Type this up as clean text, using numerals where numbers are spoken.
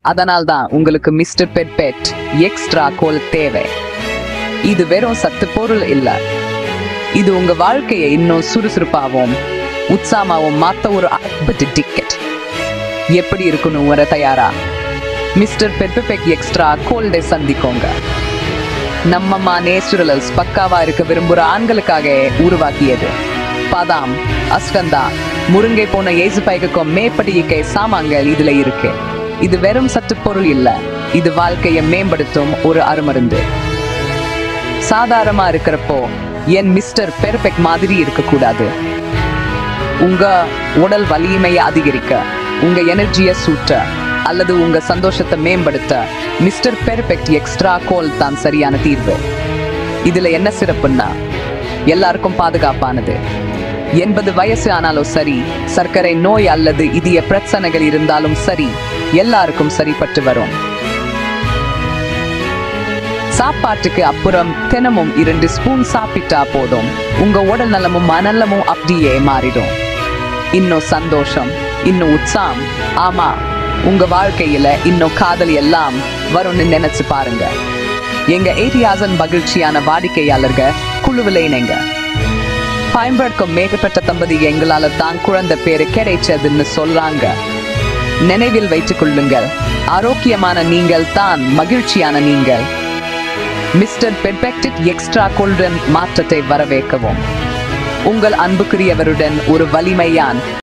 அதனால்தான் உங்களுக்கு mister perfect extra கோல் தேவை. இது வெறும் சத்து பொருள் இல்ல, இது உங்க வாழ்க்கையை இன்னும் சுறுசுறுப்பாகவும் உற்சாகமாகவும் மாத்த ஒரு அற்புத டிக்கெட். எப்படி இருக்கணும் வர தயாரா? மிஸ்டர் பெர்பெக்ட் எக்ஸ்ட்ரா கோல்டை சந்திக்கோங்க. நம்மம்மா நேச்சுரல்ஸ் பக்காவா இருக்க விரும்புற ஆண்களுக்காக உருவாக்கியது. பாதாம், அஸ்கந்தா, முருங்கை போன ஏசுபைக்கும் மேற்படிக்கை சாமான்கள் இதுல இருக்கு. இது வெறும் சத்து பொருள் இல்ல, இது வாழ்க்கையை மேம்படுத்தும் ஒரு அருமருந்து. சாதாரணமா இருக்கிறப்போ என் மிஸ்டர் பெர்பெக்ட் மாதிரி இருக்கக்கூடாது. உங்க உடல் வலிமையை அதிகரிக்க, உங்க எனர்ஜியை சூட்ட அல்லது உங்க சந்தோஷத்தை மேம்படுத்த மிஸ்டர் பெர்பெக்ட் எக்ஸ்ட்ரா கோல் தான் சரியான தீர்வு. இதுல என்ன சிறப்புன்னா, எல்லாருக்கும் பாதுகாப்பானது. 80 வயசு ஆனாலும் சரி, சர்க்கரை நோய் அல்லது இதய பிரச்சனைகள் இருந்தாலும் சரி, எல்லாருக்கும் சரிப்பட்டு வரும். சாப்பாட்டுக்கு அப்புறம் தினமும் 2 ஸ்பூன் சாப்பிட்டா போதும், உங்க உடல் நலமும் மனநலமும் அப்படியே மாறிடும். இன்னும் சந்தோஷம், இன்னும் உற்சாகம், ஆமா, உங்க வாழ்க்கையில இன்னும் காதல் எல்லாம் வரும்னு நினைச்சு பாருங்க. எங்க 80,000 மகிழ்ச்சியான வாடிக்கையாளர்கள் குழுவில் இணைங்க. பயன்படுத்தும் மேற்பட்ட தம்பதி எங்களால தான் குழந்தை பேரு கிடைச்சதுன்னு சொல்றாங்க. நினைவில் வைத்துக் கொள்ளுங்கள், ஆரோக்கியமான நீங்கள் தான் மகிழ்ச்சியான நீங்கள். மிஸ்டர் பெர்பெக்ட் எக்ஸ்ட்ரா கோல்டன் மாற்றத்தை வரவேற்கவும். உங்கள் அன்புக்குரியவருடன் ஒரு வலிமையான்